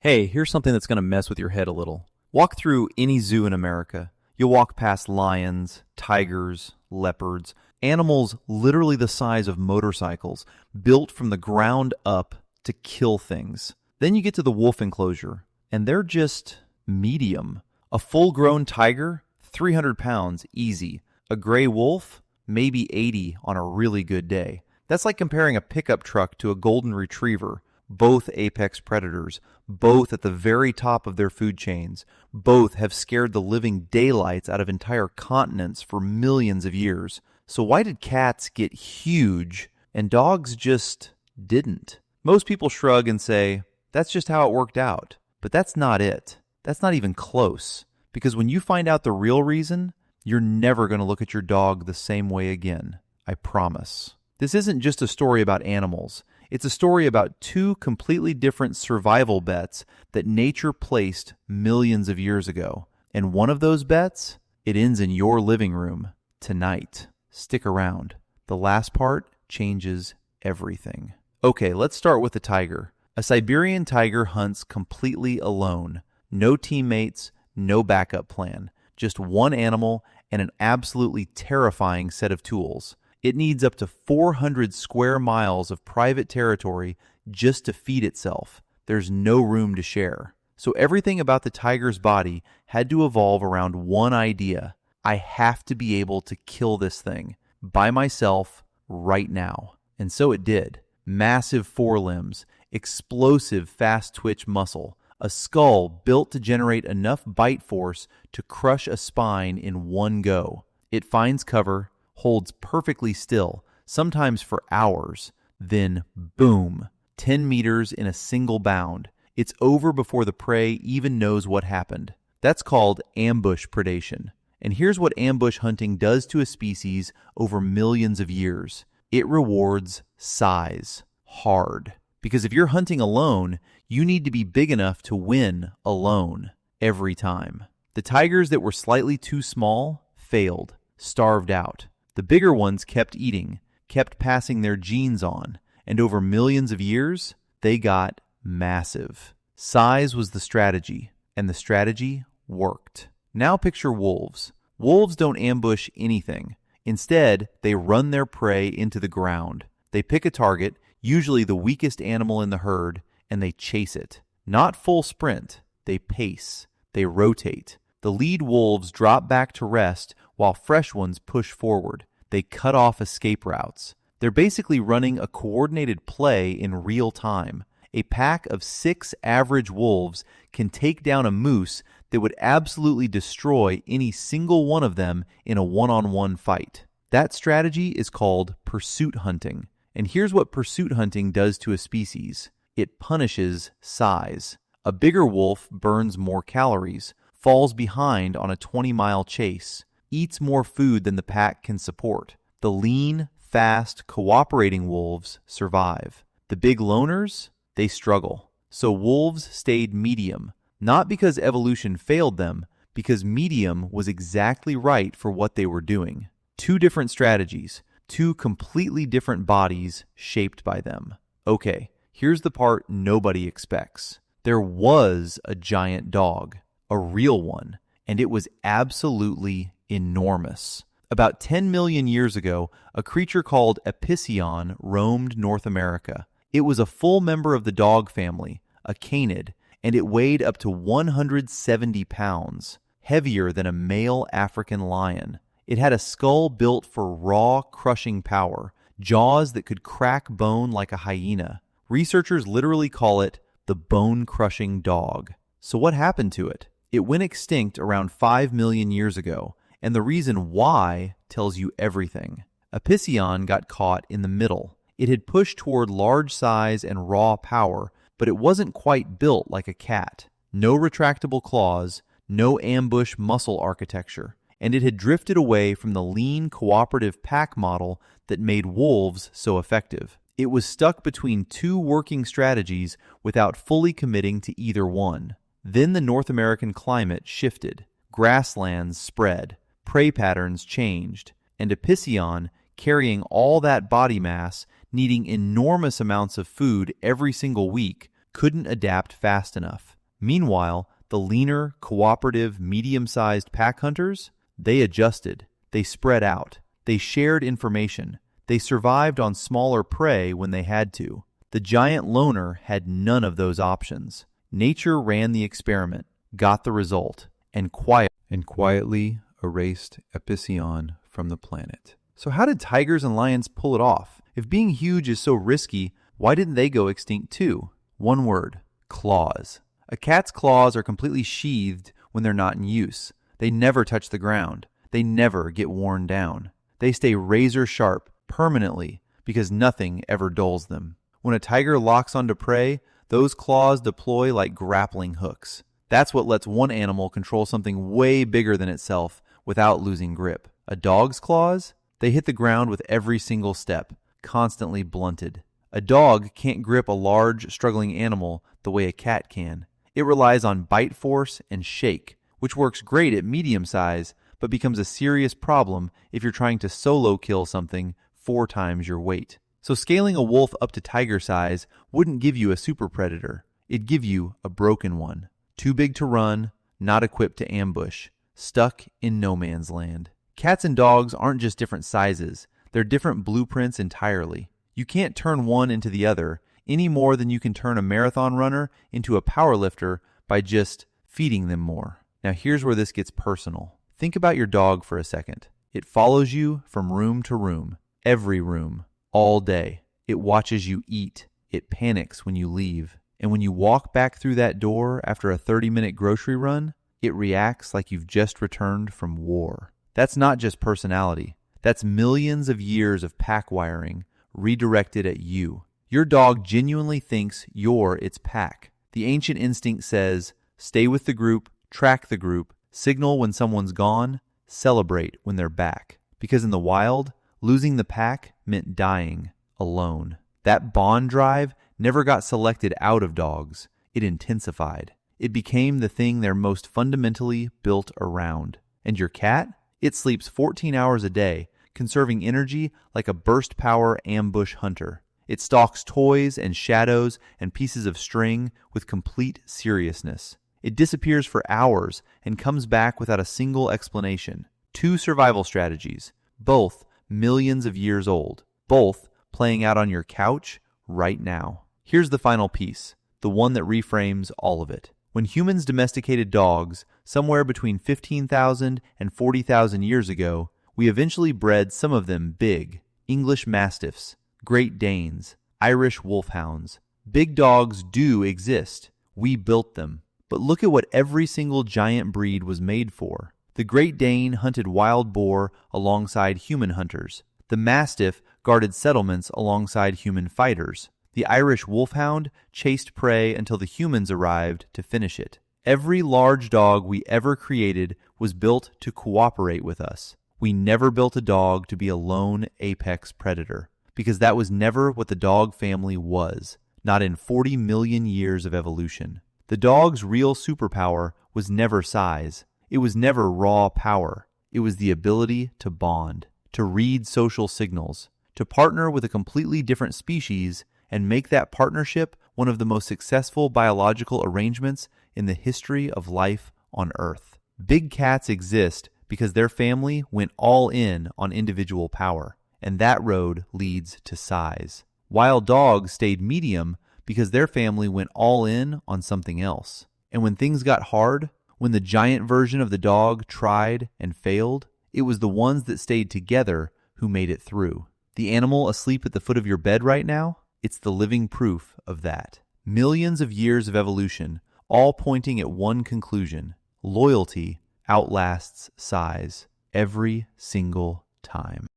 Hey, here's something that's going to mess with your head a little. Walk through any zoo in America. You'll walk past lions, tigers, leopards, animals literally the size of motorcycles, built from the ground up to kill things. Then you get to the wolf enclosure, and they're just medium. A full-grown tiger, 300 pounds, easy. A gray wolf, maybe 80 on a really good day. That's like comparing a pickup truck to a golden retriever. Both apex predators, both at the very top of their food chains, both have scared the living daylights out of entire continents for millions of years. So why did cats get huge and dogs just didn't? Most people shrug and say, that's just how it worked out. But that's not it. That's not even close. Because when you find out the real reason, you're never going to look at your dog the same way again. I promise. This isn't just a story about animals. It's a story about two completely different survival bets that nature placed millions of years ago. And one of those bets, it ends in your living room tonight. Stick around. The last part changes everything. Okay, let's start with the tiger. A Siberian tiger hunts completely alone. No teammates, no backup plan. Just one animal and an absolutely terrifying set of tools. It needs up to 400 square miles of private territory just to feed itself. There's no room to share. So everything about the tiger's body had to evolve around one idea. I have to be able to kill this thing by myself right now. And so it did. Massive forelimbs, explosive fast twitch muscle, a skull built to generate enough bite force to crush a spine in one go. It finds cover, holds perfectly still, sometimes for hours, then boom, 10 meters in a single bound. It's over before the prey even knows what happened. That's called ambush predation. And here's what ambush hunting does to a species over millions of years. It rewards size, hard. Because if you're hunting alone, you need to be big enough to win alone, every time. The tigers that were slightly too small failed, starved out. The bigger ones kept eating, kept passing their genes on, and over millions of years, they got massive. Size was the strategy, and the strategy worked. Now picture wolves. Wolves don't ambush anything. Instead, they run their prey into the ground. They pick a target, usually the weakest animal in the herd, and they chase it. Not full sprint. They pace. They rotate. The lead wolves drop back to rest while fresh ones push forward. They cut off escape routes. They're basically running a coordinated play in real time. A pack of 6 average wolves can take down a moose that would absolutely destroy any single one of them in a one-on-one fight. That strategy is called pursuit hunting. And here's what pursuit hunting does to a species. It punishes size. A bigger wolf burns more calories, falls behind on a 20-mile chase, eats more food than the pack can support. The lean, fast, cooperating wolves survive. The big loners, they struggle. So wolves stayed medium, not because evolution failed them, because medium was exactly right for what they were doing. Two different strategies, two completely different bodies shaped by them. Okay, here's the part nobody expects. There was a giant dog, a real one, and it was absolutely enormous. About 10 million years ago, a creature called Epicyon roamed North America. It was a full member of the dog family, a canid, and it weighed up to 170 pounds, heavier than a male African lion. It had a skull built for raw, crushing power, jaws that could crack bone like a hyena. Researchers literally call it the bone-crushing dog. So what happened to it? It went extinct around 5 million years ago, and the reason why tells you everything. Epicyon got caught in the middle. It had pushed toward large size and raw power, but it wasn't quite built like a cat. No retractable claws, no ambush muscle architecture, and it had drifted away from the lean cooperative pack model that made wolves so effective. It was stuck between two working strategies without fully committing to either one. Then the North American climate shifted. Grasslands spread. Prey patterns changed. And Epicyon, carrying all that body mass, needing enormous amounts of food every single week, couldn't adapt fast enough. Meanwhile, the leaner, cooperative, medium-sized pack hunters, they adjusted. They spread out. They shared information. They survived on smaller prey when they had to. The giant loner had none of those options. Nature ran the experiment, got the result, and quietly erased Epicyon from the planet. So how did tigers and lions pull it off? If being huge is so risky, why didn't they go extinct too? One word: claws. A cat's claws are completely sheathed when they're not in use. They never touch the ground. They never get worn down. They stay razor sharp permanently because nothing ever dulls them. When a tiger locks onto prey, those claws deploy like grappling hooks. That's what lets one animal control something way bigger than itself without losing grip. A dog's claws? They hit the ground with every single step, constantly blunted. A dog can't grip a large, struggling animal the way a cat can. It relies on bite force and shake, which works great at medium size, but becomes a serious problem if you're trying to solo kill something 4 times your weight. So scaling a wolf up to tiger size wouldn't give you a super predator. It'd give you a broken one. Too big to run, not equipped to ambush, stuck in no man's land. Cats and dogs aren't just different sizes. They're different blueprints entirely. You can't turn one into the other any more than you can turn a marathon runner into a powerlifter by just feeding them more. Now here's where this gets personal. Think about your dog for a second. It follows you from room to room, every room, all day. It watches you eat. It panics when you leave. And when you walk back through that door after a 30-minute grocery run, it reacts like you've just returned from war. That's not just personality. That's millions of years of pack wiring redirected at you. Your dog genuinely thinks you're its pack. The ancient instinct says, stay with the group, track the group, signal when someone's gone, celebrate when they're back. Because in the wild, losing the pack meant dying alone. That bond drive never got selected out of dogs. It intensified. It became the thing they're most fundamentally built around. And your cat? It sleeps 14 hours a day, conserving energy like a burst power ambush hunter. It stalks toys and shadows and pieces of string with complete seriousness. It disappears for hours and comes back without a single explanation. 2 survival strategies, both millions of years old, both playing out on your couch right now. Here's the final piece, the one that reframes all of it. When humans domesticated dogs, somewhere between 15,000 and 40,000 years ago, we eventually bred some of them big: English Mastiffs, Great Danes, Irish Wolfhounds. Big dogs do exist. We built them. But look at what every single giant breed was made for. The Great Dane hunted wild boar alongside human hunters. The Mastiff guarded settlements alongside human fighters. The Irish Wolfhound chased prey until the humans arrived to finish it. Every large dog we ever created was built to cooperate with us. We never built a dog to be a lone apex predator, because that was never what the dog family was, not in 40 million years of evolution. The dog's real superpower was never size. It was never raw power. It was the ability to bond, to read social signals, to partner with a completely different species and make that partnership one of the most successful biological arrangements in the history of life on Earth. Big cats exist because their family went all in on individual power, and that road leads to size. Wild dogs stayed medium because their family went all in on something else. And when things got hard, when the giant version of the dog tried and failed, it was the ones that stayed together who made it through. The animal asleep at the foot of your bed right now? It's the living proof of that. Millions of years of evolution, all pointing at one conclusion: loyalty outlasts size every single time.